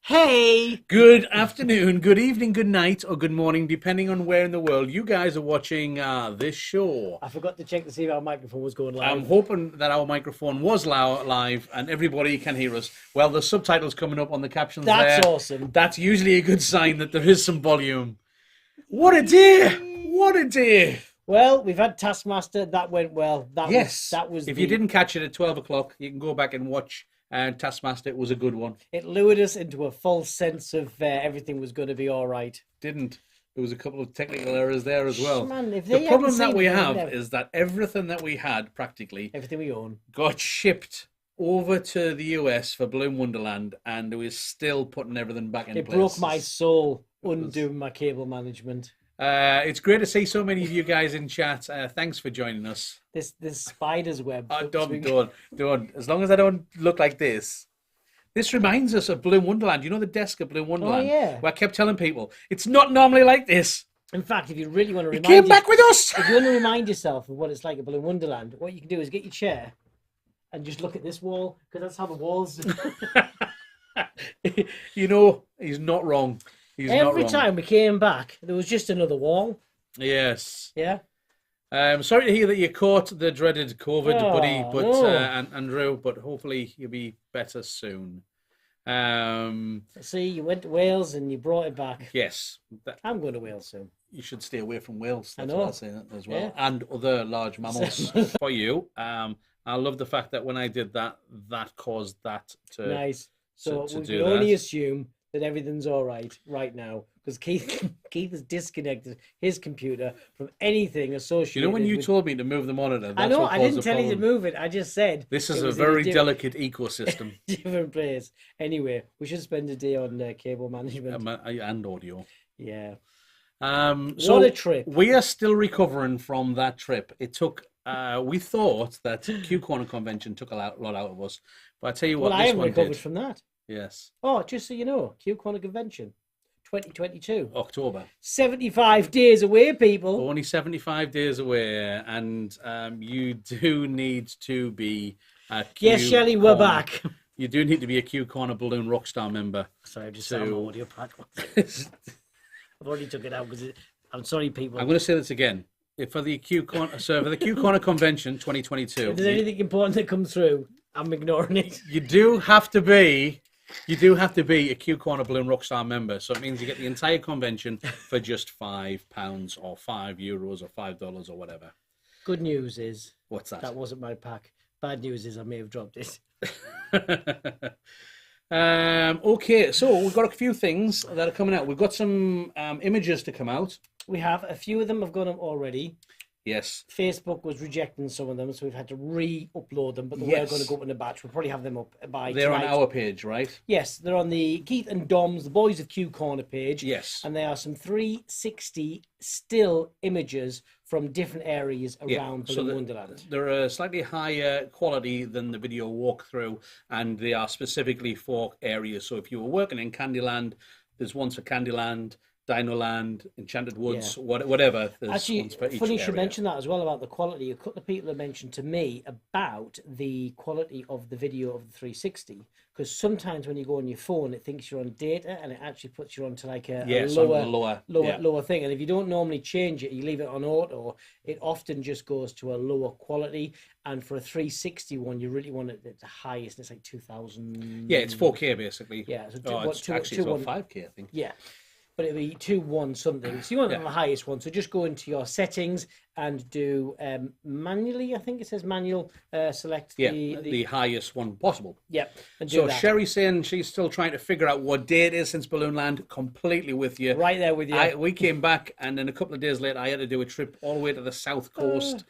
Hey! Good afternoon, good evening, good night, or good morning, depending on where in the world you guys are watching this show. I forgot to check to see if our microphone was going live. I'm hoping that our microphone was live and everybody can hear us. Well, the subtitles coming up on the captions there. That's awesome. That's usually a good sign that there is some volume. What a day! What a day! Well, we've had Taskmaster. That went well. That was. If you didn't catch it at 12 o'clock, you can go back and watch Taskmaster. It was a good one. It lured us into a false sense of everything was going to be all right. Didn't. There was a couple of technical errors there as well. Man, the problem that we have is that everything that we had, practically, everything we own, got shipped over to the US for Bloom Wonderland, and we're still putting everything back in place. It broke my soul undoing my cable management. It's great to see so many of you guys in chat. Thanks for joining us. This spider's web. Don't. As long as I don't look like this. This reminds us of Bloom Wonderland. You know the desk at Bloom Wonderland? Oh, yeah. Where I kept telling people, it's not normally like this. In fact, if you really want to remind yourself... back with us! If you want to remind yourself of what it's like at Bloom Wonderland, what you can do is get your chair and just look at this wall, because that's how the walls... You know, he's not wrong. He's not Every wrong. time we came back, there was just another wall. Yes. Yeah. Sorry to hear that you caught the dreaded COVID, buddy, but no. Andrew, but hopefully you'll be better soon. See, you went to Wales and you brought it back. Yes. I'm going to Wales soon. You should stay away from Wales. I That's know. what I say as well. Yeah. And other large mammals. For you, I love the fact that when I did that, that caused that to... Nice. So to we do can only that. assume that everything's all right now, because Keith has disconnected his computer from anything associated. You know when you with... told me to move the monitor? That's I know. what I caused didn't the tell you to problem. move it. I just said This is it a was in very different- delicate ecosystem. different place. Anyway, we should spend a day on cable management. And audio. Yeah. So What a trip. We are still recovering from that trip. It took. We thought that Q Corner Convention took a lot out of us, but I tell you what, Well, I this haven't one recovered did. from that. Yes, Oh, just so you know, Q Corner Convention 2022. October. 75 days away, people. Only 75 days away, and you do need to be a Q Yes, Shelley, we're Corner- back. You do need to be a Q Corner Balloon Rockstar member. Sorry, I just So- found my audio pack. I've already took it out because I'm sorry, people. I'm going to say this again. For the Q Corner Convention 2022, If there's anything important that comes through, I'm ignoring it. you do have to be a Q Corner Balloon Rockstar member. So it means you get the entire convention for just £5 or €5 or $5 or whatever. Good news is What's that? that wasn't my pack. Bad news is I may have dropped it. Okay, so we've got a few things that are coming out. We've got some images to come out. We have a few of them have gone up already. Yes. Facebook was rejecting some of them, so we've had to re-upload them, but they Yes. were going to go up in a batch. We'll probably have them up by They're tonight. on our page, right? Yes, they're on the Keith and Dom's, the Boys of Q Corner page. Yes. And there are some 360 still images from different areas around Balloon Wonderland. They're a slightly higher quality than the video walkthrough, and they are specifically for areas. So if you were working in Candyland, there's ones for Candyland, Dinoland, Enchanted Woods, whatever. There's Actually, ones for each funny you should area. mention that as well about the quality. A couple of people have mentioned to me about the quality of the video of the 360, because sometimes when you go on your phone, it thinks you're on data, and it actually puts you onto like a Yes, on the lower thing. And if you don't normally change it, you leave it on auto, it often just goes to a lower quality. And for a 360 one, you really want it at the highest. It's like 2000. Yeah, it's 4K basically. Yeah, so it's about 5K, I think. Yeah. But it'll be 2.1 something. So you want it on the highest one. So just go into your settings and do manually. I think it says manual. Select the highest one possible. Yeah. And do So that. Sherry's saying she's still trying to figure out what day it is since Balloon Land. Completely with you. Right there with you. We came back, and then a couple of days later, I had to do a trip all the way to the south coast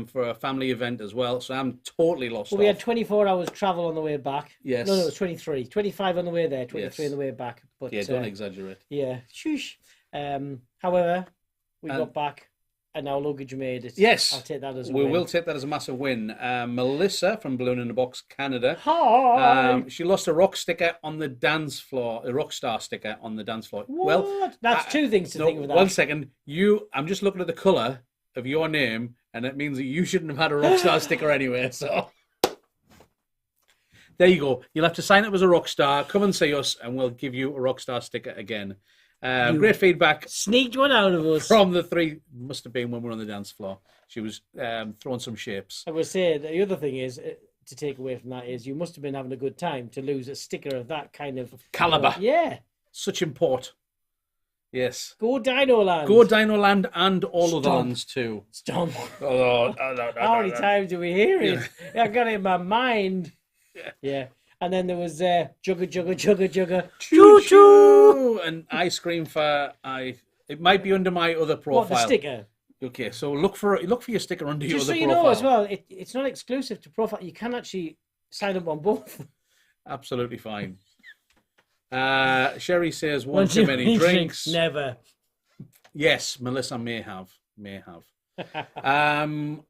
for a family event as well. So I'm totally lost. Well, we had 24 hours travel on the way back. Yes. No, it was 23. 25 on the way there, 23 Yes. on the way back. But Yeah, don't exaggerate. Yeah. Shush. However, we got back and our luggage made it. Yes. I'll take that as a We win. will take that as a massive win. Melissa from Balloon in the Box Canada. Hi. She lost a rock sticker on the dance floor, a rock star sticker on the dance floor. What? Well, That's two things to think of that. 1 second. I'm just looking at the colour of your name, and it means that you shouldn't have had a rock star sticker anyway. So there you go. You'll have to sign up as a rock star. Come and see us, and we'll give you a rock star sticker again. Great feedback Sneaked one out of us. from the three. Must have been when we were on the dance floor. She was throwing some shapes. I would say the other thing is to take away from that is you must have been having a good time to lose a sticker of that kind of Caliber. Yeah. Such import. Yes. Go Dino Land. Go Dino Land and all other Stomp. lands too. Stomp. Oh, How many times do we hear it? I got it in my mind. Yeah. And then there was jugga jugga jugga jugga choo choo. And I scream for it might be under my other profile. What, the sticker? Okay, so look for your sticker under your Just other so you profile. know as well, it's not exclusive to profile. You can actually sign up on both. Absolutely fine. Sherry says one too many drinks. Never. Yes, Melissa may have.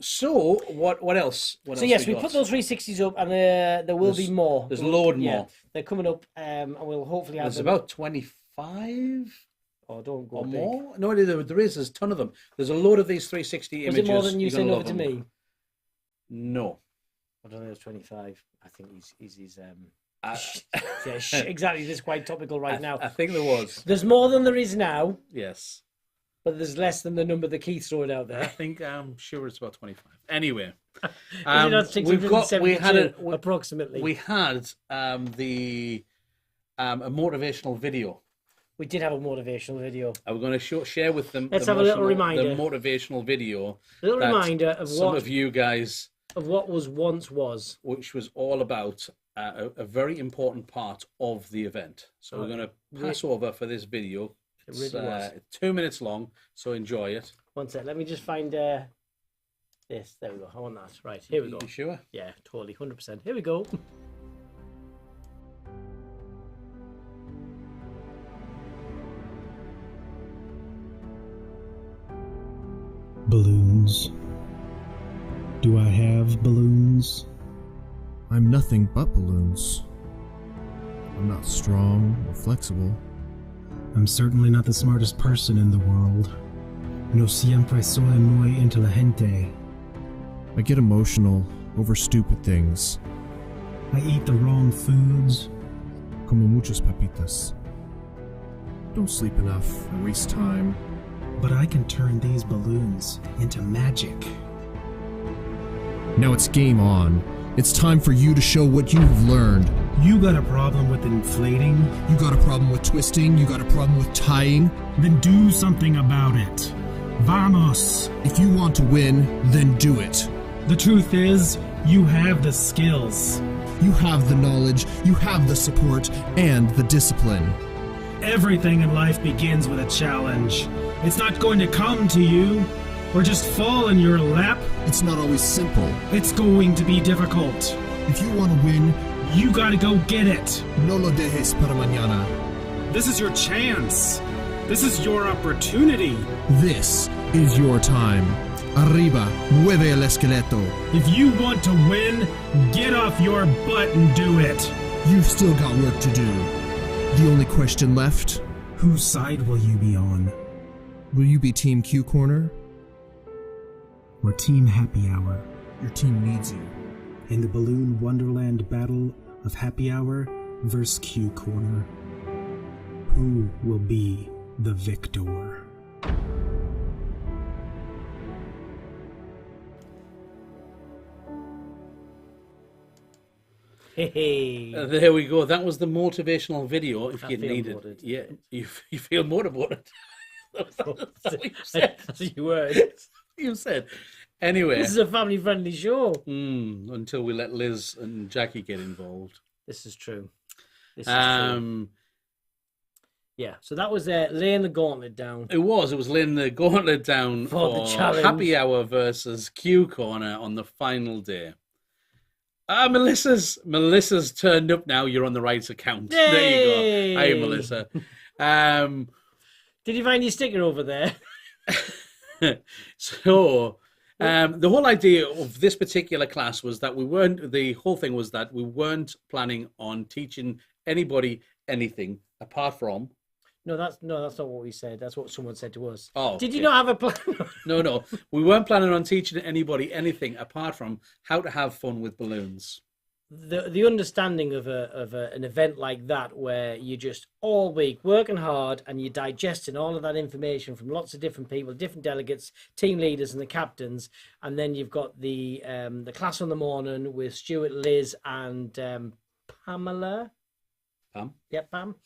So what else? So yes, we put those 360s up, and there will be more. There's a load Yeah, more. they're coming up, and we'll hopefully have There's them. about 25 Oh, don't go or big. more. No, there is. There's a ton of them. There's a load of these 360 Was images. it more than you You're gonna sent over love to them. me? No. I don't think it was 25. I think he's Yeah, exactly. This is quite topical right now. I think there was. There's more than there is now, Yes. but there's less than the number that Keith's throwing out there. I think I'm sure it's about 25. Anyway, Is it not we had 672 approximately? We had a motivational video. We did have a motivational video. We're going to share with them. Let's have a little reminder. The motivational video. A little reminder of some what of you guys, of what was once was, which was all about a very important part of the event. So we're going to pass over for this video. It's really was. 2 minutes long, so enjoy it. One sec. Let me just find this. There we go. I want that. Right, here we go. You sure? Yeah, totally, 100%. Here we go. Balloons. Do I have balloons? I'm nothing but balloons. I'm not strong or flexible. I'm certainly not the smartest person in the world. No siempre soy muy inteligente. I get emotional over stupid things. I eat the wrong foods. Como muchas papitas. Don't sleep enough and waste time. But I can turn these balloons into magic. Now it's game on. It's time for you to show what you've learned. You got a problem with inflating? You got a problem with twisting? You got a problem with tying? Then do something about it. Vamos! If you want to win, then do it. The truth is, you have the skills. You have the knowledge, you have the support, and the discipline. Everything in life begins with a challenge. It's not going to come to you, or just fall in your lap. It's not always simple. It's going to be difficult. If you want to win, you gotta go get it. No lo dejes para mañana. This is your chance. This is your opportunity. This is your time. Arriba, mueve el esqueleto. If you want to win, get off your butt and do it. You've still got work to do. The only question left: whose side will you be on? Will you be Team Q Corner? Or Team Happy Hour? Your team needs you. In the Balloon Wonderland battle of Happy Hour versus Q Corner, who will be the victor? Hey. There we go. That was the motivational video. If you needed, motivated. yeah, you feel motivated. That's what you said. That's what you word. You said. Anyway, This is a family-friendly show. Until we let Liz and Jackie get involved. This is true. This is true. Yeah, so that was laying the gauntlet down. It was laying the gauntlet down For the challenge. Happy Hour versus Q Corner on the final day. Melissa's turned up now. You're on the right account. Yay! There you go. Hi, Melissa. Did you find your sticker over there? So, the whole idea of this particular class was that the whole thing was that we weren't planning on teaching anybody anything apart from. No, that's not what we said. That's what someone said to us. Oh, Did you not have a plan? No. We weren't planning on teaching anybody anything apart from how to have fun with balloons. The understanding of an event like that, where you're just all week working hard and you're digesting all of that information from lots of different people, different delegates, team leaders, and the captains, and then you've got the class on the morning with Stuart, Liz, and Pamela. Pam. Yep, Pam.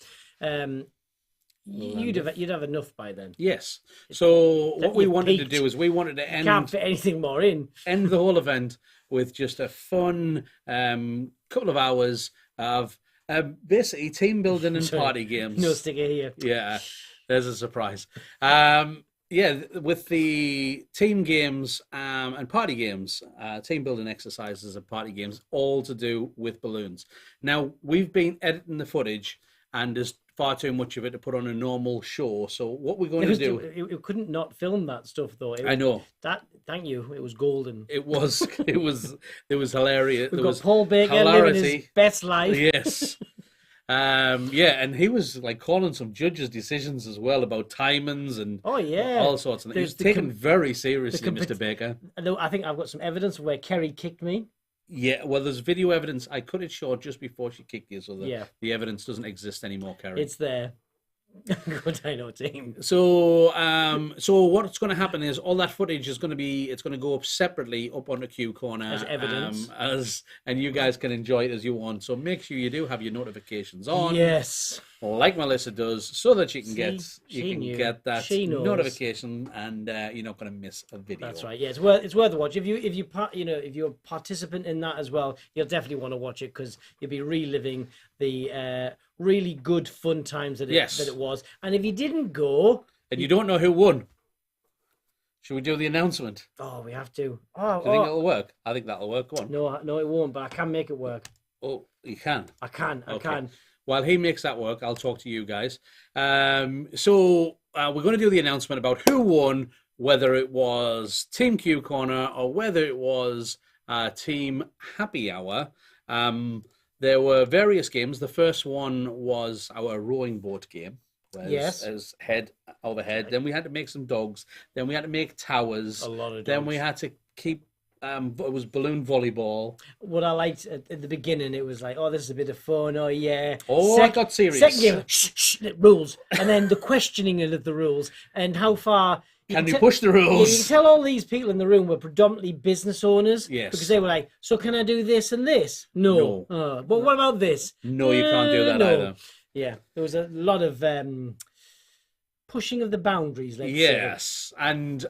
You'd have enough by then. Yes. So what we wanted to do is we wanted to Can't fit anything more in. End the whole event with just a fun couple of hours of basically team building and party games. No sticker here. Yeah, there's a surprise. With the team games and party games, team building exercises and party games, all to do with balloons. Now, we've been editing the footage, and there's far too much of it to put on a normal show. So what we're going to do... It couldn't not film that stuff, though. I know. Thank you. It was golden. It was hilarious. We've there got was Paul Baker hilarity. living his best life. Yes. And he was like calling some judges' decisions as well about timings and all sorts. And he was taken very seriously, Mr. Baker. I think I've got some evidence of where Kerry kicked me. Yeah, well, there's video evidence. I cut it short just before she kicked you, so Yeah. the evidence doesn't exist anymore, Kerry. It's there. Good Dino team. So, so what's going to happen is all that footage is going to be, it's going to go up separately up on the Q Corner As evidence. and you guys can enjoy it as you want. So make sure you do have your notifications on. Yes. Like Melissa does, so that you can get that She knows. notification, and you're not going to miss a video. That's right. Yeah, it's worth a watch. If you're a participant in that as well, you'll definitely want to watch it because you'll be reliving the really good fun times that it was. And if you didn't go, and you don't know who won, should we do the announcement? Oh, we have to. Do you think it'll work? I think that'll work. Go on. No, it won't. But I can make it work. Oh, you can. I can. While he makes that work, I'll talk to you guys. So we're going to do the announcement about who won, whether it was Team Q Corner or whether it was Team Happy Hour. There were various games. The first one was our rowing boat game. Yes. As head over head. Then we had to make some dogs. Then we had to make towers. A lot of dogs. Then we had to keep... it was balloon volleyball. What I liked at the beginning, it was like, oh, this is a bit of fun. Oh, yeah. I got serious. Second game, shh, rules. And then the questioning of the rules and how far... Can you push the rules? You can tell all these people in the room were predominantly business owners. Yes. Because they were like, so can I do this and this? No. But what about this? No, you can't do that either. Yeah, there was a lot of pushing of the boundaries, let's say. Yes, and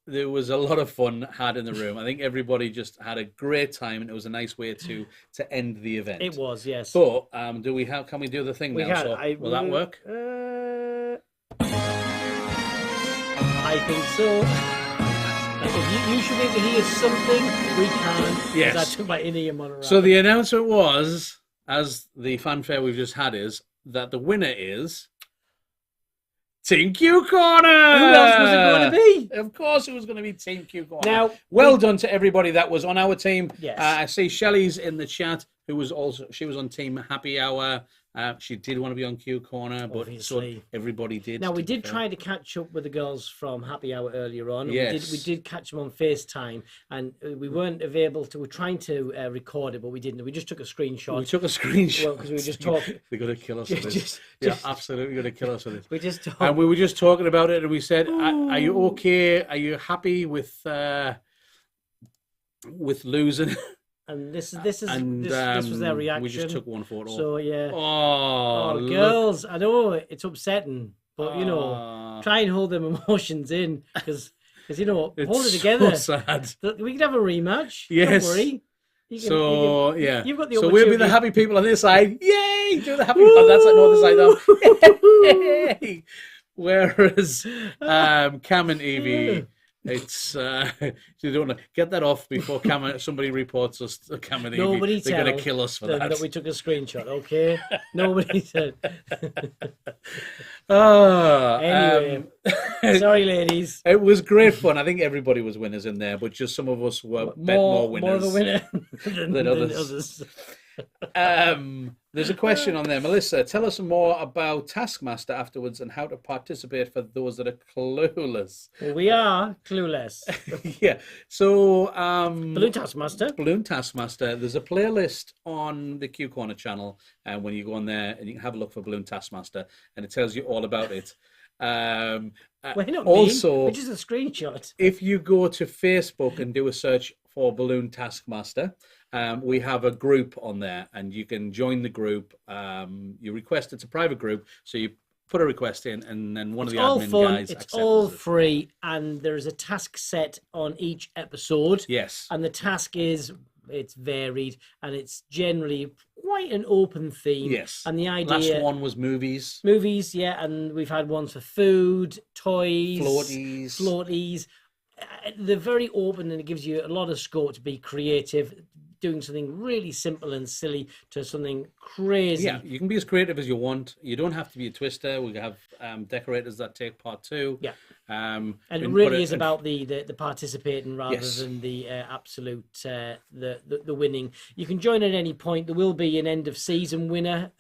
there was a lot of fun had in the room. I think everybody just had a great time, and it was a nice way to end the event. It was, yes. But can we do the thing we now? Can. So, will that work? I think so. If you should be able to hear something, we can. Yes. I took my in-ear monitor out. So the announcement was, as the fanfare we've just had is, that the winner is Team Q Corner. Who else was it going to be? Of course it was going to be Team Q Corner. Now, well done to everybody that was on our team. Yes. I see Shelley's in the chat, she was on Team Happy Hour. She did want to be on Q Corner, but obviously. So everybody did. Now, we did try to catch up with the girls from Happy Hour earlier on. Yes. We did catch them on FaceTime, and we weren't available to... We were trying to record it, but we didn't. We just took a screenshot. We took a screenshot. Well, because we were just talking. They're going to kill us with this. Absolutely going to kill us with this. We just talked. And we were just talking about it, and we said, are you okay? Are you happy with losing? And this was their reaction. We just took one photo. So yeah. Oh, girls, I know it's upsetting, but try and hold them emotions in because hold it together. So sad. We could have a rematch. Yes. Don't worry. You've got the. So we'll be the happy people on this side. Yay! Do the happy. That's like the other side. Yay! Whereas Cam and Evie. It's you don't want to get that off before somebody reports us to Cam and Evie. Nobody They're going to kill us for that. We took a screenshot, okay? Nobody said. Anyway, sorry, ladies. It was great fun. I think everybody was winners in there, but just some of us were more winners. More of a winner than others. There's a question on there. Melissa, tell us more about Taskmaster afterwards and how to participate for those that are clueless. Well, we are clueless. Yeah. So, Balloon Taskmaster. There's a playlist on the Q Corner channel, and when you go on there, and you can have a look for Balloon Taskmaster, and it tells you all about it. Also, which is a screenshot. If you go to Facebook and do a search for Balloon Taskmaster, we have a group on there, and you can join the group. You request, it's a private group, so you put a request in, and then one of the admin guys accepts it. It's all free, and there's a task set on each episode. Yes. And the task it's varied, and it's generally quite an open theme. Yes. And the idea... Last one was movies. Movies, yeah, and we've had ones for food, toys... Floaties. They're very open, and it gives you a lot of scope to be creative, doing something really simple and silly to something crazy. Yeah, you can be as creative as you want. You don't have to be a twister. We have decorators that take part too. Yeah. And it but really is about the participating rather Yes. than the absolute the winning. You can join at any point. There will be an end of season winner,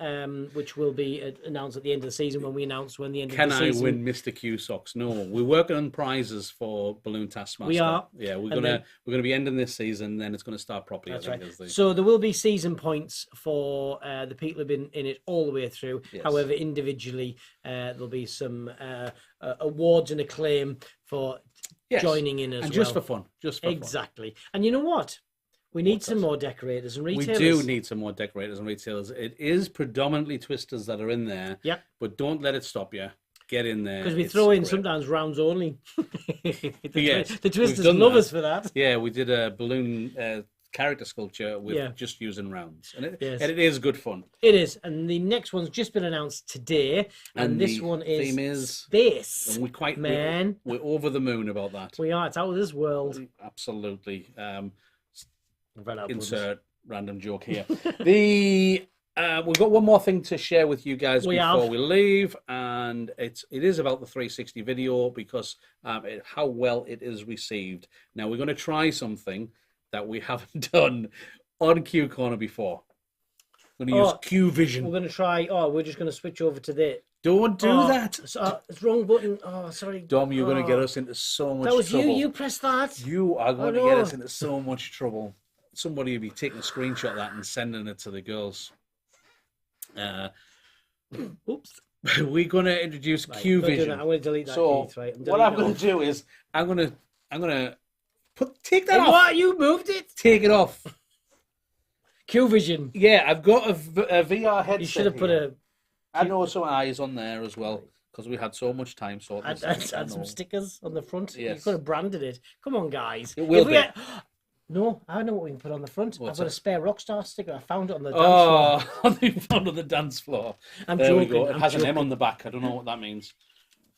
which will be announced at the end of the season when we announce when the end Can of the I season. win Mr. Q socks? No, we're working on prizes for Balloon Taskmaster. We are. Yeah, we're And gonna be ending this season. Then it's gonna start properly. That's I think, right. is the- So there will be season points for the people who've been in it all the way through. Yes. However, individually, there'll be some awards and acclaim for Yes. joining in as and well. just for fun, just for fun. Exactly. And you know what? We need What's some that? more decorators and We retailers. do need some more decorators and retailers. It is predominantly twisters that are in there. Yep. But don't let it stop you. Get in there. Because we It's throw in great. sometimes rounds only. Yes, The we've twisters done love that. us for that. Yeah, we did a balloon character sculpture with Yeah. just using rounds, and Yes. it is good fun. It is. And the next one's just been announced today. And this the one is theme is, Space. and Man. we're over the moon about that. We are. It's out of this world. Absolutely. Red out Insert random joke here. We've got one more thing to share with you guys We before have. we leave, and it is about the 360 video because how well it is received. Now we're going to try something that we haven't done on Q Corner before. We're going to use Q Vision. We're going to try. We're just going to switch over to the. Don't do that. It's wrong button. Oh, sorry. Dom, you're going to get Oh. us into so much That was trouble. you. You pressed that. You are going to get no. us into so much trouble. Somebody will be taking a screenshot of that and sending it to the girls. Oops. We're going to introduce Right, Q don't do Vision. that. I'm going to delete that. So Keith, right? what I'm going to do is I'm going to take that off. What? You moved it? Take it off. Q Vision. Yeah, I've got a VR headset. You should have put here. I know some eyes on there as well because we had so much time sorting this out. add some stickers on the front. You Yes. could have branded it. Come on, guys. It will If we be. had- No, I know what we can put on the front. What's I've got that? a spare Rockstar sticker. I found it on the dance floor. Oh, they found on the dance floor. I'm There joking. we go. It I'm has an M joking. on the back. I don't know what that means.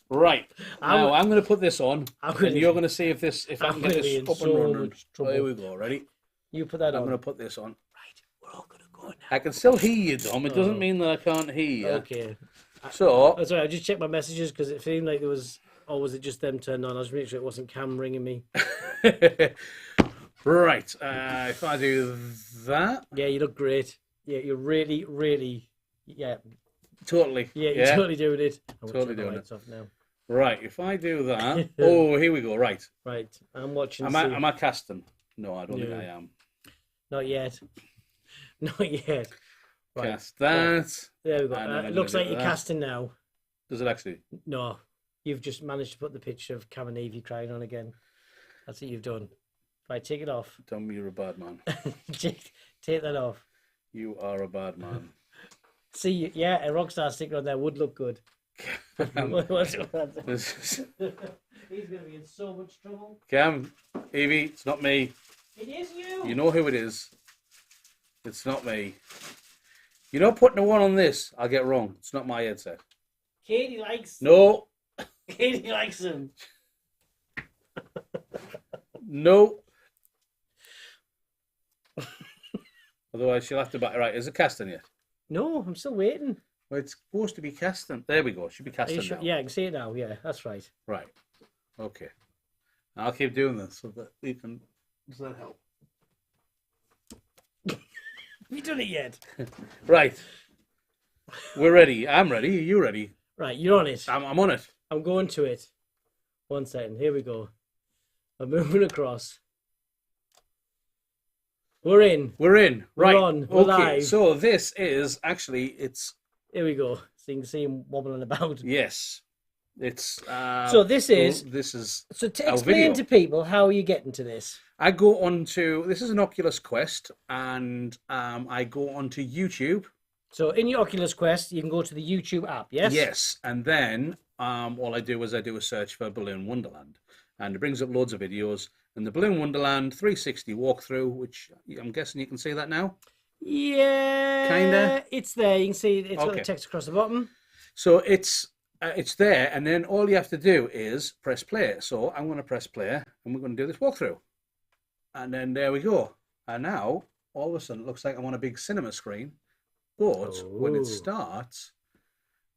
Right. Now I'm going to put this on, I'm and you're going to see if I I'm can get gonna be this in up and so running. much trouble. Here we go. Ready? You put that I'm on. going to put this on. Right, we're all gonna go now. I can still hear you, Dom. It doesn't mean that I can't hear you. Okay. So, Oh, sorry, I just checked my messages because it seemed like there was. Or was it just them turned on? I was making sure it wasn't Cam ringing me. right. If I do that, Yeah, you look great. Yeah, you're really, really. Yeah, totally. yeah, you're totally doing it. I'm gonna Totally turn the doing lights off now. Right. If I do that, oh, here we go. Right. Right, I'm watching. Am I casting? No, I don't think No. I am. Not yet. Not yet. Right. Cast that. There we go. And then I'm It looks gonna like do you're that. casting now. Does it actually? No, you've just managed to put the picture of Cam and Evie crying on again. That's what you've done. Right, take it off. Dom, you're a bad man. Take that off. You are a bad man. See, yeah, a Rockstar sticker on there would look good. This is... He's going to be in so much trouble. Cam, Evie, it's not me. It is you. You know who it is. It's not me. You're not putting the one on this. I'll get wrong. It's not my headset. Katie likes. No, Katie likes him. no. Otherwise, she'll have to buy. Right, is it casting yet? No, I'm still waiting. Well, it's supposed to be casting. There we go. Should be Are casting you sure? now. Yeah, I can see it now. Yeah, that's right. Right. Okay. I'll keep doing this so that you can. Does that help? Have you done it yet? Right. We're ready. I'm ready. Are you ready? Right, you're on it. I'm on it. I'm going to it. 1 second. Here we go. I'm moving across. We're in. We're in. Right. on. We're Okay. live. So this is actually Here we go. So you can see him wobbling about. yes. It's So this is. this is So to our explain video. to people, how are you getting to this? I go on to this is an Oculus Quest and I go onto YouTube. So in your Oculus Quest, you can go to the YouTube app, yes? Yes, and then all I do is I do a search for Balloon Wonderland, and it brings up loads of videos. And the Balloon Wonderland 360 walkthrough, which I'm guessing you can see that now. Yeah. Kinda? It's there. You can see it's got the Okay. text across the bottom. So it's there, and then all you have to do is press play. So I'm going to press play, and we're going to do this walkthrough. And then there we go. And now all of a sudden it looks like I'm on a big cinema screen. But when Oh. it starts,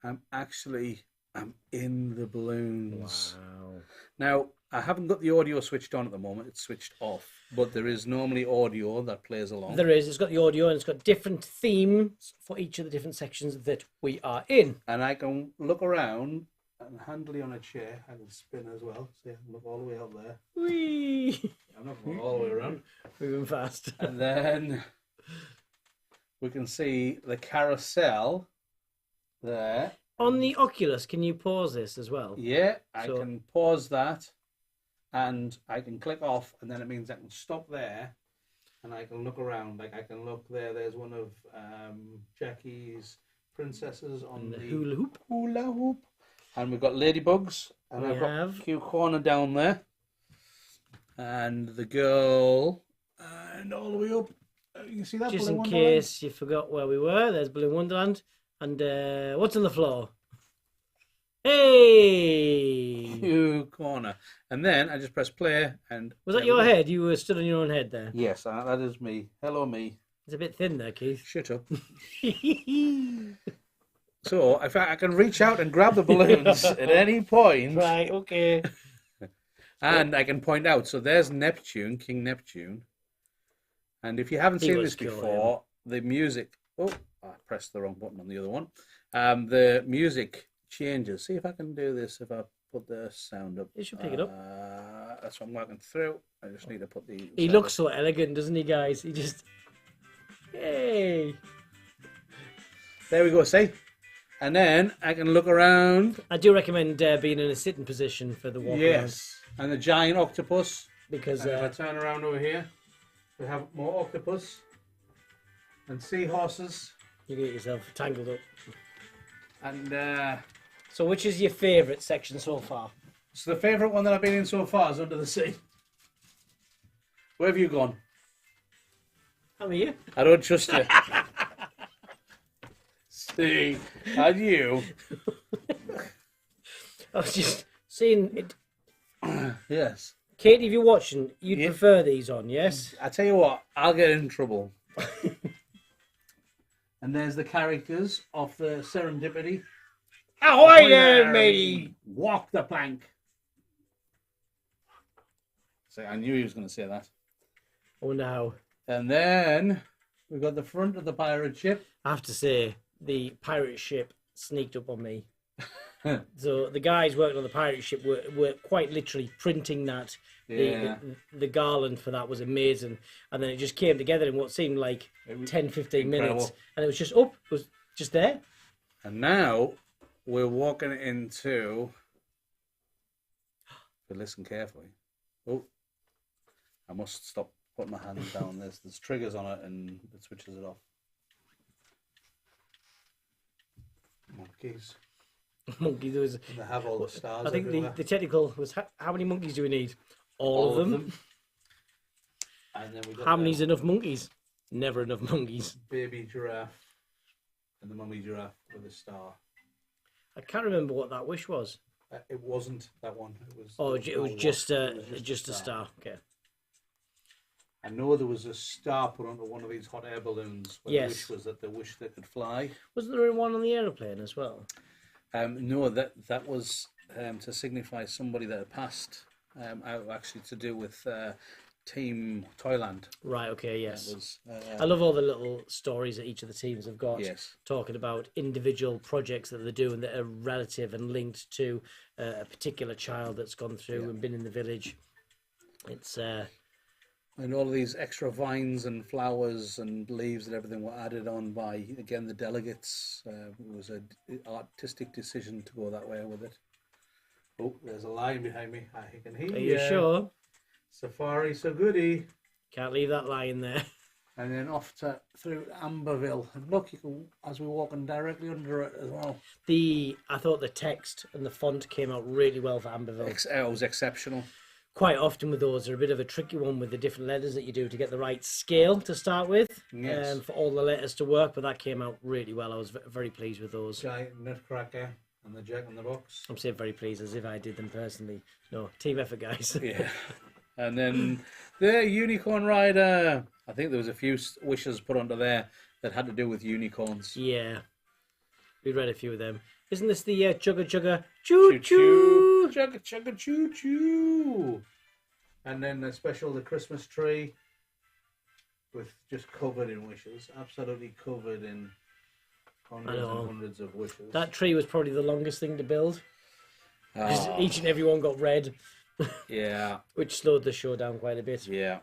I'm actually I'm in the balloons. Wow. Now, I haven't got the audio switched on at the moment. It's switched off. But there is normally audio that plays along. There is. It's got the audio and it's got different themes for each of the different sections that we are in. And I can look around and handily on a chair. I can spin as well. See, I can look all the way up there. Whee! I'm not going all the way around. Moving fast. And then we can see the carousel there. On the Oculus, can you pause this as well? Yeah, I So- can pause that and I can click off, and then it means I can stop there and I can look around. Like I can look there, there's one of Jackie's princesses on the hula hoop. hula hoop. And we've got ladybugs, and We I've got have. Q Corner down there. And the girl, and all the way up. You can see that Just Balloon in Wonderland? case you forgot where we were, there's Balloon Wonderland. And what's on the floor? Hey! Q Corner. And then I just press play, and Was that your head? You were stood on your own head there. Yes, that is me. Hello, me. It's a bit thin there, Keith. Shut up. So, if I can reach out and grab the balloons at any point, Right, okay. and I can point out. So there's Neptune, King Neptune. And if you haven't He seen was this cool, before, the music. Oh, I pressed the wrong button on the other one. The music changes. See if I can do this. If I put the sound up, You should pick it up. That's what I'm working through. I just need to put the. He sound looks up. so elegant, doesn't he, guys? He just... Hey! There we go. See, and then I can look around. I do recommend being in a sitting position for the walk around. Yes, and the giant octopus. Because And if I turn around over here, we have more octopus and seahorses. you get yourself tangled up. And So which is your favourite section so far? so the favourite one that I've been in so far is Under the Sea. Where have you gone? I'm here. I don't trust you. See, and you. I was just seeing it. Yes. Katie, if you're watching, you'd Yeah. prefer these on, yes? I tell you what, I'll get in trouble. And there's the characters of the Serendipity. Ahoy there, matey! Walk the plank. So I knew he was going to say that. I wonder how. And then we've got the front of the pirate ship. I have to say, the pirate ship sneaked up on me. So the guys working on the pirate ship were quite literally printing that. Yeah. The garland for that was amazing. And then it just came together in what seemed like It was 10, 15 minutes. incredible. And it was just up. It was just there. And now we're walking into. But listen carefully. Oh, I must stop putting my hand down. There's triggers on it, and it switches it off. Monkeys. Monkey, there was... And they have all the stars. I think everywhere. the technical was how many monkeys do we need? All of them. And then we got How the many's enough monkeys? Never enough monkeys. baby giraffe and the mummy giraffe with a star. I can't remember what that wish was. It wasn't that one. It was. Oh, it was just it was just a star. Okay. I know there was a star put onto one of these hot air balloons. Where Yes. The wish was that they wished they could fly. Wasn't there one on the aeroplane as well? No, that was to signify somebody that had passed. Actually, to do with Team Toyland. Right. Okay. That Yes. was, I love all the little stories that each of the teams have got. Yes. Talking about individual projects that they're doing that are relative and linked to a particular child that's gone through and been in the village. It's And all of these extra vines and flowers and leaves and everything were added on by, again, the delegates. It was an artistic decision to go that way with it. Oh, there's a lion behind me. I can hear Are you sure? Safari so goody. Can't leave that lying there. And then off through Amberville. And look, you can, as we're walking directly under it as well. I thought the text and the font came out really well for Amberville. It was exceptional. Quite often with those, they're a bit of a tricky one with the different letters that you do to get the right scale to start with. Yes. For all the letters to work, but that came out really well. I was very pleased with those. Giant Nutcracker and the Jack in the Box. I'm saying very pleased as if I did them personally. No, team effort, guys. Yeah. And then the Unicorn Rider. I think there was a few wishes put onto there that had to do with unicorns. Yeah. We read a few of them. Isn't this the chugga chugga choo choo? Chugga chugga choo choo. And then the Christmas tree with just covered in wishes, absolutely covered in hundreds and hundreds of wishes. That tree was probably the longest thing to build. Because each and every one got red. Yeah. Which slowed the show down quite a bit. Yeah.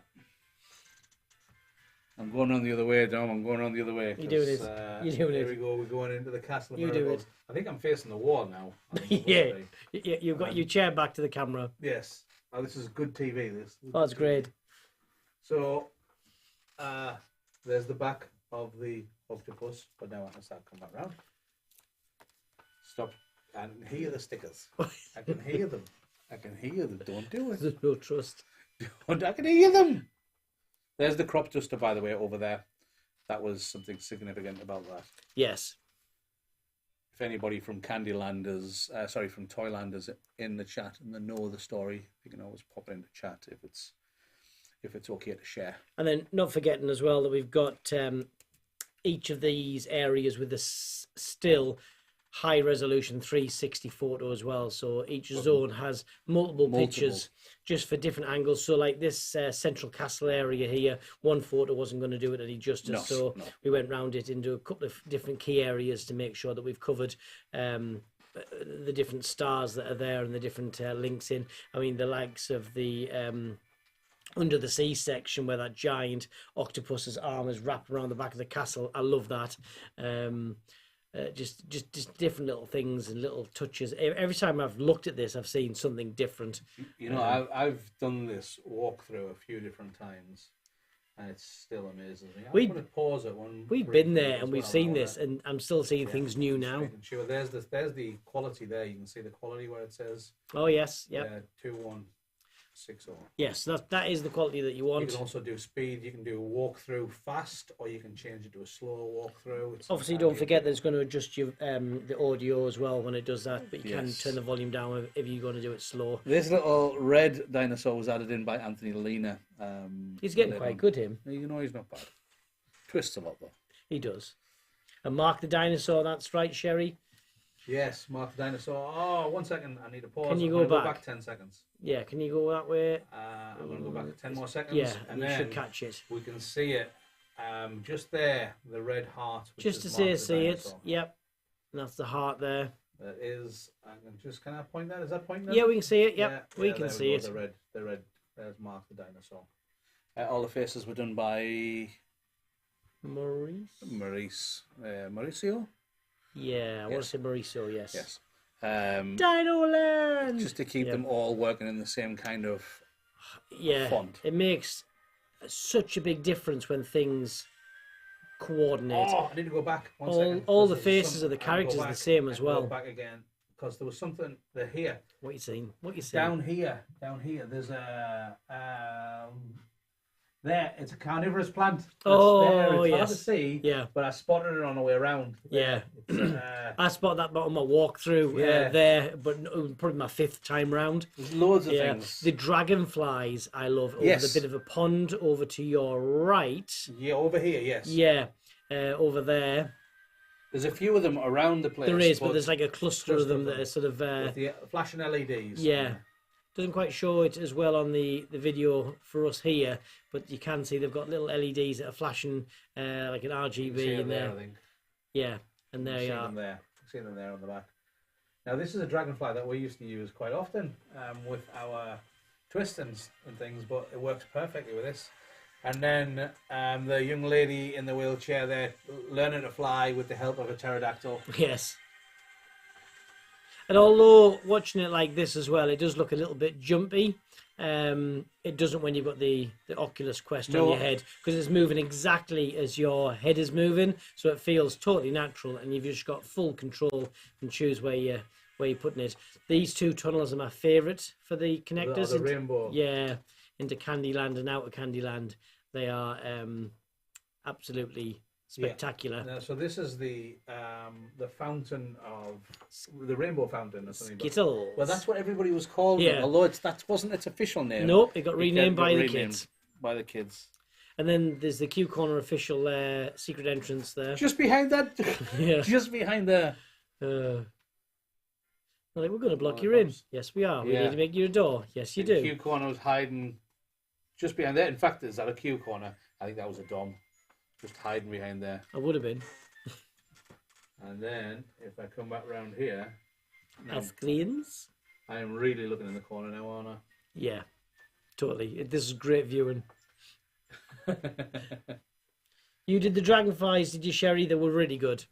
I'm going on the other way, Dom. I'm going on the other way. You doing it. You doing it. Here we go. We're going into the Castle of You Miracles. do it. I think I'm facing the wall now. Yeah. You've got your chair back to the camera. Yes. Oh, this is good TV, this. Oh, that's great. So, there's the back of the octopus. But now I can start coming back round. Stop. I can hear the stickers. I can hear them. I can hear them. Don't do it. There's no trust. I can hear them. There's the crop duster, by the way, over there. That was something significant about that. Yes. If anybody from Candyland is, from Toyland is in the chat and they know the story, you can always pop it into chat if it's okay to share. And then not forgetting as well that we've got each of these areas with a still high resolution 360 photo as well. So each zone has multiple pictures just for different angles. So like this central castle area here, one photo wasn't going to do it any justice. We went round it into a couple of different key areas to make sure that we've covered the different stars that are there and the different links in. I mean, the likes of the under the sea section where that giant octopus's arm is wrapped around the back of the castle. I love that. Just different little things and little touches. Every time I've looked at this, I've seen something different. You know, I've done this walkthrough a few different times, and it still amazes me. I'm going to pause it one. We've been there and we've seen this, and I'm still seeing things new now. Sure, there's the quality there. You can see the quality where it says. Oh yes, yeah. 2160. Yes, that is the quality that you want. You can also do speed. You can do a walkthrough fast, or you can change it to a slow walkthrough. Obviously, don't forget that it's going to adjust your the audio as well when it does that. But you can turn the volume down if you're going to do it slow. This little red dinosaur was added in by Anthony Lena. He's getting quite good, him. You know, he's not bad. Twists a lot though. He does. And Mark the dinosaur. That's right, Sherry. Yes, Mark the dinosaur. Oh, 1 second. I need to pause. Can you go back? 10 seconds. Yeah, can you go that way? I'm going to go back 10 more seconds. Yeah, and you then should catch it. We can see it. Just there, the red heart. Just to see it. Yep. And that's the heart there. That is. Can I point that? Is that pointing? Yeah, we can see it. Yep, we can see it. The red. There's Mark the dinosaur. All the faces were done by Mauricio. Yeah, I want to say Mauricio. Yes. Yes. Dinoland. Just to keep them all working in the same kind of font. It makes such a big difference when things coordinate. Oh, I need to go back. All the faces of the characters are the same as well. Go back again because there was something here. What you seeing? What you seeing? Down here. There's a there. It's a carnivorous plant. It's hard to see. Yeah. But I spotted it on the way around. Yeah. I spotted that on my walkthrough there, but probably my 5th time round. There's loads of things. The dragonflies I love. Over the bit of a pond over to your right. Yeah, over here. Yes. Yeah. Over there. There's a few of them around the place. There is, but there's like a cluster of them that are sort of with the flashing LEDs. Yeah. Doesn't quite show it as well on the video for us here, but you can see they've got little LEDs that are flashing like an RGB in there. I think. Yeah, and there you are. See them there on the back. Now this is a dragonfly that we used to use quite often with our twists and things, but it works perfectly with this. And then the young lady in the wheelchair there learning to fly with the help of a pterodactyl. Yes. And although watching it like this as well, it does look a little bit jumpy. It doesn't when you've got the Oculus Quest on your head, because it's moving exactly as your head is moving, so it feels totally natural, and you've just got full control and choose where you're putting it. These 2 tunnels are my favourite for the connectors. The rainbow. Yeah, into Candyland and out of Candyland. They are absolutely spectacular. Yeah. So this is the fountain of the rainbow fountain. Skittles. Well, that's what everybody was called. Yeah. Although that wasn't its official name. Nope, it got renamed by the kids. By the kids. And then there's the Q Corner official secret entrance there. Just behind that. Yeah. Just behind there. Like, we're going to block Oh, you in. Yes, we are. We Yeah. need to make you a door. Yes, you The do. Q corner was hiding just behind there. In fact, is that a Q corner? I think that was a Dom, just hiding behind there. I would have been. And then if I come back round here, now, Screens. I am really looking in the corner now, aren't Yeah, totally. This is great viewing. I? You did the dragonflies, did you, Sherry? They were really good.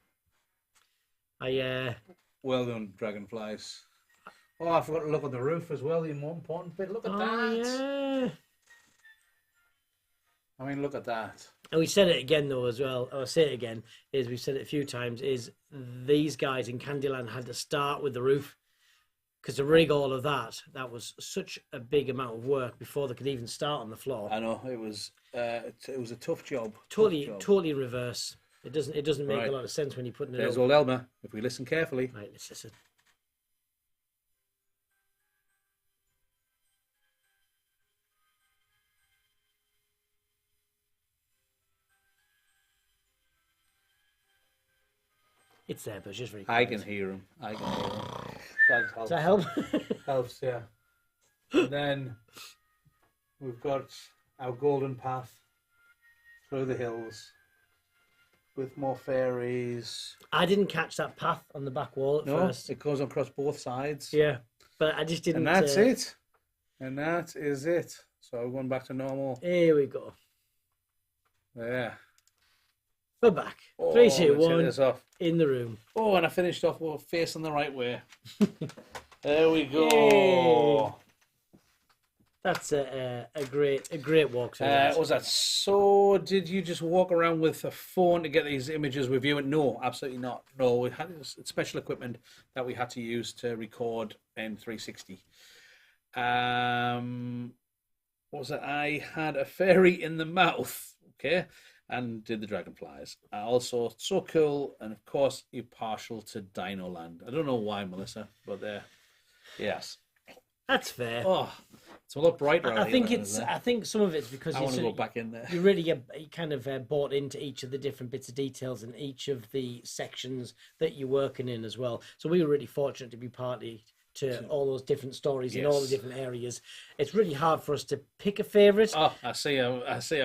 Well done, dragonflies. Oh, I forgot to look on the roof as well. The more important bit. Look at that. Yeah. I mean, look at that. And we said it again though as well. I'll say it again. Is we've said it a few times. Is these guys in Candyland had to start with the roof because to rig all of that was such a big amount of work before they could even start on the floor. I know it was a tough job. Totally in reverse. It doesn't make Right. a lot of sense when you're putting it There's up. old Elmer. If we listen carefully. Right, let's listen. It's there, but it's just very I quiet. can hear him. That helps. Does that help? Helps, yeah. And then we've got our golden path through the hills with more fairies. I didn't catch that path on the back wall at No, first. it goes across both sides. Yeah, but I just didn't. And that's it. And that is it. So we're going back to normal. Here we go. There. We're back. Oh, 3, let's 2, hit 1. this off. In the room. Oh, and I finished off with facing the right way. There we go. Yay. That's a great walkthrough. Was that so? Did you just walk around with a phone to get these images with you? No, absolutely not. No, we had special equipment that we had to use to record in 360. What was it? I had a fairy in the mouth. Okay. And did the dragonflies. Also, so cool. And of course, you're partial to Dino Land. I don't know why, Melissa, but there. Yes. That's fair. Oh, it's a lot brighter. I think I think some of it's because I want to go back in there. You really get kind of bought into each of the different bits of details in each of the sections that you're working in as well. So we were really fortunate to be party to all those different stories in all the different areas. It's really hard for us to pick a favourite. Oh, I see. I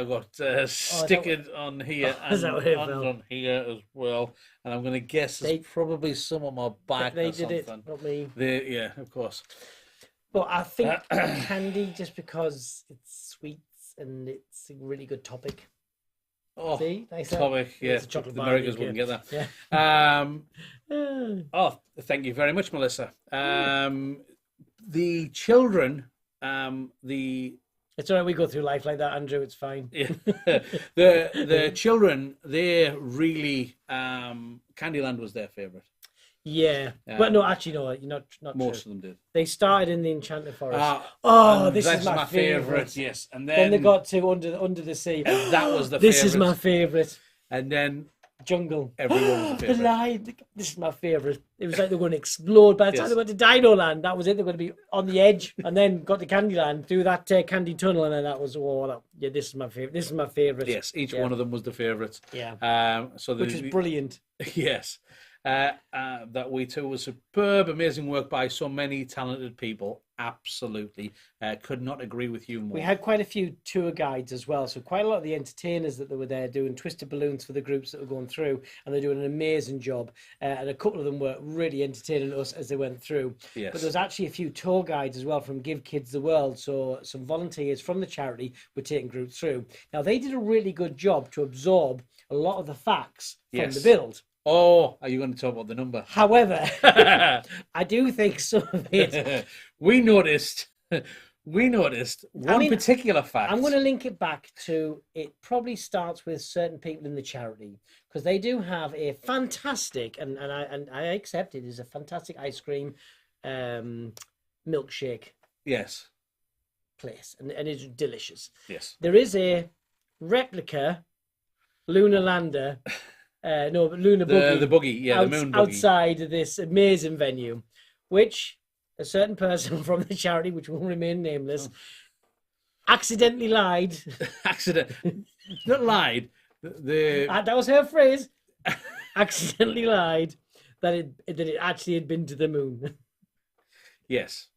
got stickered on here is that and what it felt? on here as well. And I'm going to guess there's probably some on my back. They or did something. it, not me. Yeah, of course. But I think candy, just because it's sweets and it's a really good topic. Oh, See, nice topic. Yeah, it's a chocolate the bar, Americans yeah. wouldn't get that. Yeah. Oh, thank you very much, Melissa. The children, It's all right. We go through life like that, Andrew. It's fine. yeah, the children, they really Candyland was their favourite. Yeah, but no, actually, no, you're not Most true. of them did. They started in the Enchanted Forest. And This that's is my favourite. Yes, and Then they got to Under the Sea. and that was the This favourite. is my favourite. And then Jungle. everyone was the The favourite. line. This is my favourite. It was like they were going to explode. By the time Yes. they went to Dino Land, that was it. They were going to be on the edge, and then got to Candyland through that candy tunnel, and then that was this is my favourite. This is my favourite. Yes, each one of them was the favourite. Yeah. So Which was brilliant. Yes. That we too was superb, amazing work by so many talented people. Absolutely. Could not agree with you more. We had quite a few tour guides as well. So quite a lot of the entertainers that were there doing twisted balloons for the groups that were going through, and they're doing an amazing job. And a couple of them were really entertaining us as they went through. Yes. But there was actually a few tour guides as well from Give Kids the World. So some volunteers from the charity were taking groups through. Now they did a really good job to absorb a lot of the facts from Yes. the build. Oh, are you going to talk about the number? However, I do think some of it. we noticed one particular fact. I'm going to link it back to, it probably starts with certain people in the charity, because they do have a fantastic, and I accept it is a fantastic ice cream milkshake Yes. place, and it's delicious. Yes. There is a replica lunar lander, lunar buggy, The buggy, yeah, the moon buggy. outside of this amazing venue, which a certain person from the charity, which will remain nameless, accidentally lied. Not lied. That was her phrase. Accidentally lied that it actually had been to the moon. Yes.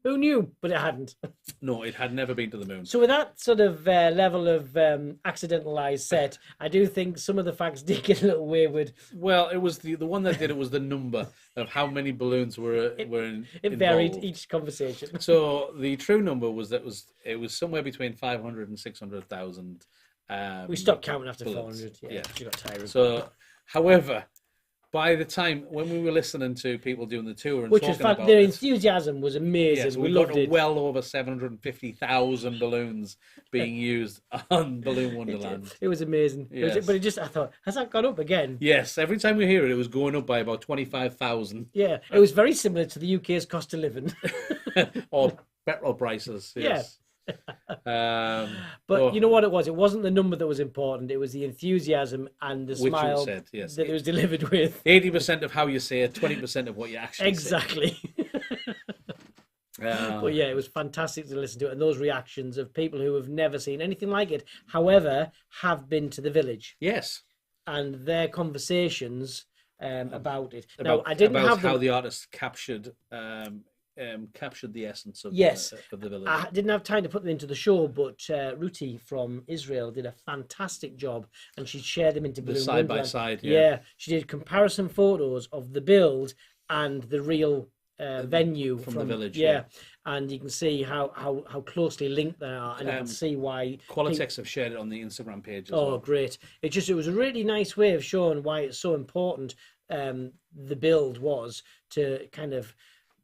Who knew? But it hadn't. No, it had never been to the moon. So with that sort of level of accidentalized set, I do think some of the facts did get a little wayward. Well, it was the one that did it was the number of how many balloons were It varied involved. each conversation. So the true number was it was somewhere between 500 and 600,000. We stopped counting after balloons. 400. Yeah, Yeah. we got tired. So, however, by the time when we were listening to people doing the tour and Which was talking fun. about Their it, enthusiasm was amazing. yes, we we got loved to it. well over 750,000 balloons being used on Balloon Wonderland. It was amazing. Yes. But I thought, has that gone up again? Yes, every time we hear it, it was going up by about 25,000 Yeah, it was very similar to the UK's cost of living. or petrol prices. Yes. But you know what it was? It wasn't the number that was important. It was the enthusiasm and the Which you smile said, yes. that it was delivered with. 80% of how you say it, 20% of what you actually Exactly. say. But yeah, it was fantastic to listen to it. And those reactions of people who have never seen anything like it, however, have been to the village. Yes. And their conversations about it. About, now, I didn't about have how them. the artist captured the essence of, Yes. of the village. I didn't have time to put them into the show, but Ruti from Israel did a fantastic job, and she shared them into The Balloon side by Wonderland. side, Yeah. yeah. She did comparison photos of the build and the real venue from the village, Yeah. yeah. And you can see how closely linked they are, and you can see why. Qualitex have shared it on the Instagram page as Oh, well. great! It was a really nice way of showing why it's so important. The build was to kind of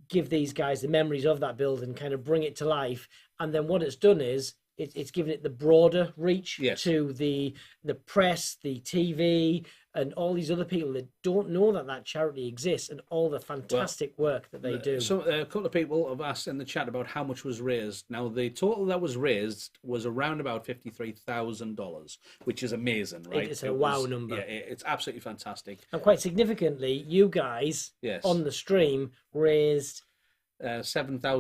give these guys the memories of that build and kind of bring it to life. And then what it's done is it's given it the broader reach Yes. to the press, the TV, and all these other people that don't know that charity exists and all the fantastic work that they do. So a couple of people have asked in the chat about how much was raised. Now the total that was raised was around about $53,000, which is amazing, right? It's a wow number. Yeah, it's absolutely fantastic. And quite significantly, you guys Yes. on the stream raised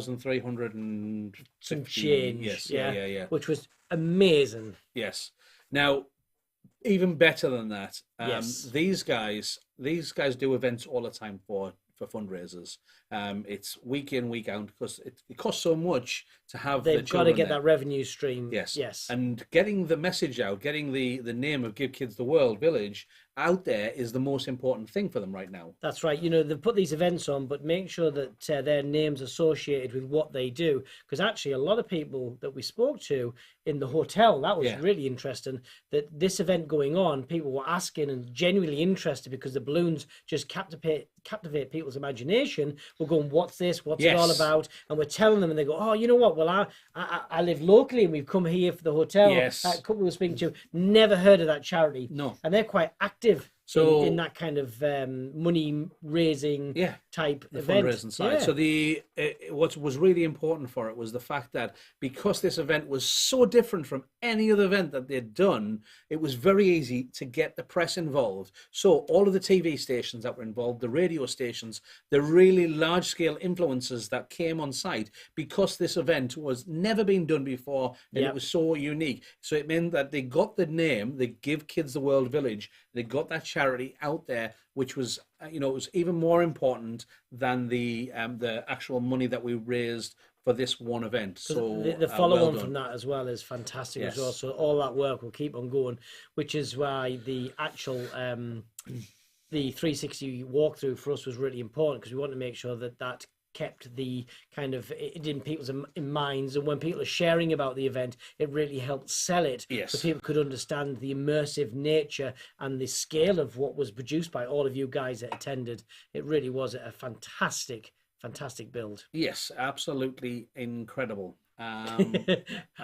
7,350. some change, Yes, yeah, which was amazing. Yes. Now, even better than that, Yes. these guys do events all the time for fundraisers. It's week in, week out because it costs so much to have. They've the got to children get there. that revenue stream. Yes. Yes. And getting the message out, getting the name of Give Kids the World Village out there is the most important thing for them right now. That's right. You know, they put these events on, but make sure that their name's associated with what they do. Because actually, a lot of people that we spoke to in the hotel, that was really interesting. That this event going on, people were asking and genuinely interested because the balloons just captivate people's imagination. We're going, what's this? What's it all Yes. about? And we're telling them, and they go, oh, you know what? Well, I live locally, and we've come here for the hotel. Yes. A couple we were speaking to never heard of that charity. No. And they're quite active So- in that kind of money raising type the event. fundraising side. Yeah. So what was really important for it was the fact that because this event was so different from any other event that they'd done, it was very easy to get the press involved. So all of the TV stations that were involved, the radio stations, the really large scale influencers that came on site, because this event was never been done before and it was so unique. So it meant that they got the name, they Give Kids the World Village, they got that charity out there, which was, it was even more important than the actual money that we raised for this one event. So the follow well on done. from that as well is fantastic as Yes. well. So all that work will keep on going, which is why the actual the 360 walkthrough for us was really important, because we want to make sure that kept the kind of it in people's minds, and when people are sharing about the event, it really helped sell it. Yes. So people could understand the immersive nature and the scale of what was produced by all of you guys that attended. It really was a fantastic build. Yes, absolutely incredible. I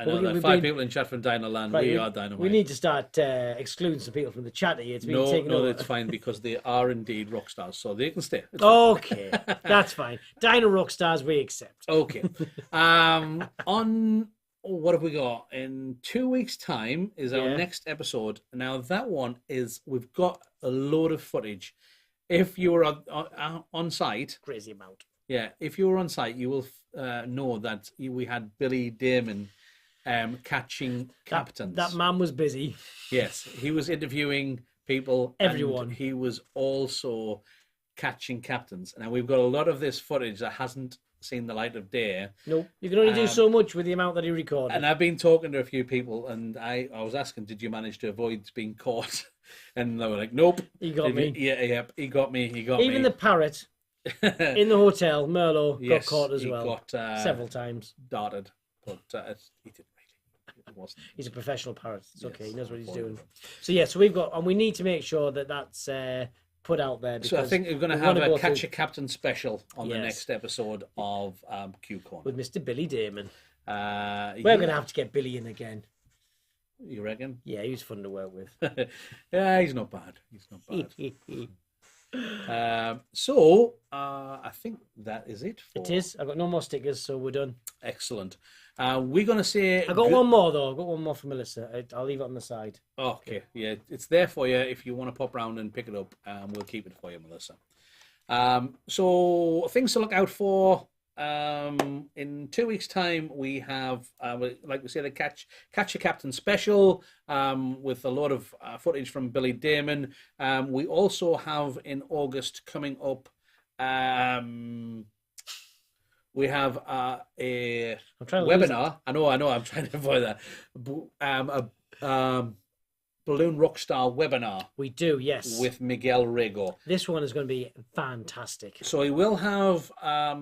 Well, know that we've 5 been- people in chat from Dinoland. Right, We are Dynamite. We need to start excluding some people from the chat here. It's been taken No, over. that's fine because they are indeed rock stars, so they can stay. It's fine. Okay, that's fine. Dino Rockstars, we accept. Okay. On what have we got? In 2 weeks' time is our Yeah. next episode. Now that one is we've got a load of footage. If you were on site, Crazy amount. yeah, if you were on site, you will know that we had Billy Damon catching captains. That man was busy. Yes, he was interviewing people. Everyone. And he was also catching captains. Now we've got a lot of this footage that hasn't seen the light of day. Nope. You can only do so much with the amount that he recorded. And I've been talking to a few people, and I was asking, did you manage to avoid being caught? And they were like, nope. He got me. Yeah, he got me. Even the parrot in the hotel, Merlot, got caught as well. Got, several times. Darted, but he didn't really. It wasn't. He's a professional parrot. It's okay. He knows what he's doing. So yeah, so we've got, and we need to make sure that that's put out there. So I think we're going to have a Catch a Captain special on the next episode of Q Corner with Mr. Billy Damon. We're going to have to get Billy in again. You reckon? Yeah, he was fun to work with. Yeah, he's not bad. He's not bad. So I think that is it. It is. I've got no more stickers, so we're done. Excellent. We're going to say... I got one more, though. I've got one more from Melissa. I'll leave it on the side. Okay, yeah. It's there for you if you want to pop round and pick it up. We'll keep it for you, Melissa. So things to look out for. In 2 weeks' time, we have, like we said, a Catch a Captain special with a lot of footage from Billy Damon. We also have in August coming up... we have a webinar. I know. I'm trying to avoid that. Balloon Rockstar webinar. We do, yes. With Miguel Rego. This one is going to be fantastic. So we will have a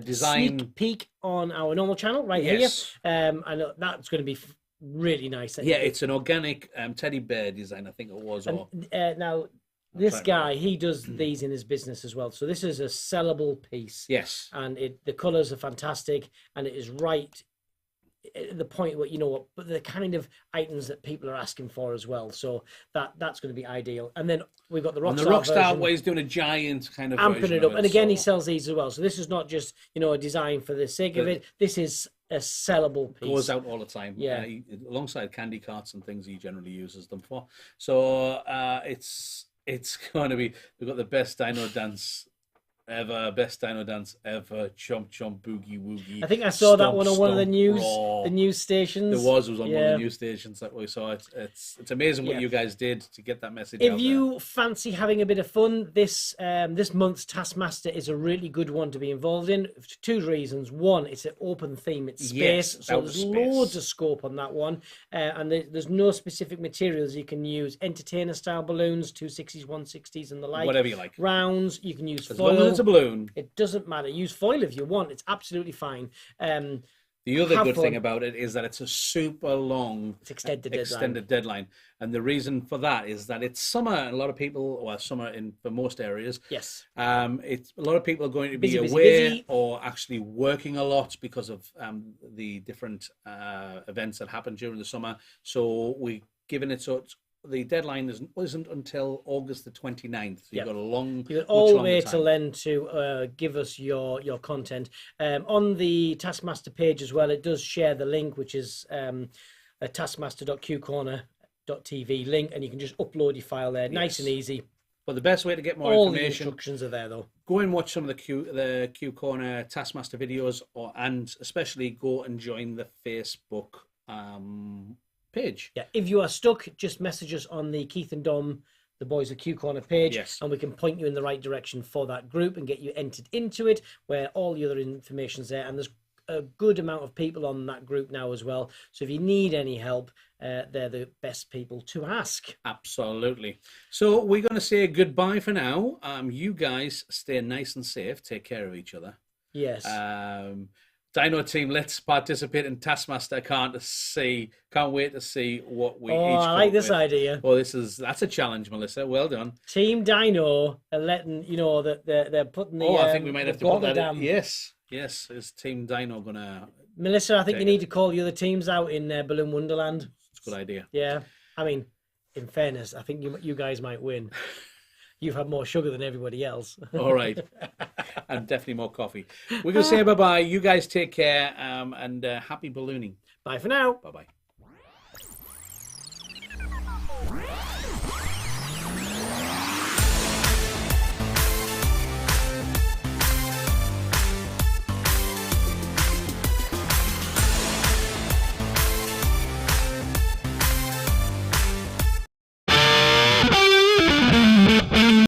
design sneak peek on our normal channel right here. And that's going to be really nice. Yeah, it's an organic teddy bear design, I think it was. Now. This guy, he does these in his business as well. So this is a sellable piece. Yes. And the colours are fantastic, and it is right at the point where, but the kind of items that people are asking for as well. So that's going to be ideal. And then we've got the Rockstar. And the Rockstar way is doing a giant kind of amping it up. And again, he sells these as well. So this is not just, a design for the sake of it. This is a sellable piece. Goes out all the time. Yeah. Alongside candy carts and things he generally uses them for. So it's going to be, we've got the best dino dance ever, chomp chomp boogie woogie. I think I saw that one on one of the news stations. It was on one of the news stations that we saw. It's amazing what you guys did to get that message out. If you fancy having a bit of fun, this month's Taskmaster is a really good one to be involved in for two reasons. One, it's an open theme, it's space, so there's loads of scope on that one, and there's no specific materials you can use. Entertainer style balloons, 260s, 160s, and the like. Whatever you like. Rounds, you can use foil. As long as it's a balloon. It doesn't matter. Use foil if you want. It's absolutely fine. The other good thing about it is that it's a super long extended deadline. And the reason for that is that it's summer, and a lot of people, for most areas. Yes. It's a lot of people are going to be busy. or actually working a lot because of the different events that happen during the summer. So we're giving it the deadline isn't until August the 29th. So you've got all the way till then to give us your content. On the Taskmaster page as well, it does share the link, which is a taskmaster.qcorner.tv link, and you can just upload your file there, nice and easy. But the best way to get more information, the instructions are there though. Go and watch some of the Q Corner Taskmaster videos, and especially go and join the Facebook page. Yeah, if you are stuck, just message us on the Keith and Dom, the Boys of Q Corner page, and we can point you in the right direction for that group and get you entered into it, where all the other information's there. And there's a good amount of people on that group now as well. So if you need any help, they're the best people to ask. Absolutely. So we're going to say goodbye for now. You guys stay nice and safe. Take care of each other. Yes. Dino team, let's participate in Taskmaster. Can't wait to see what we each I like this idea. Well, that's a challenge, Melissa. Well done. Team Dino are letting that they're putting the. I think we might have to put that down. In. Yes. Is Team Dino gonna? Melissa, I think you need to call the other teams out in Balloon Wonderland. It's a good idea. Yeah, I mean, in fairness, I think you guys might win. You've had more sugar than everybody else. All right. And definitely more coffee. We're going to say bye-bye. You guys take care, and happy ballooning. Bye for now. Bye-bye.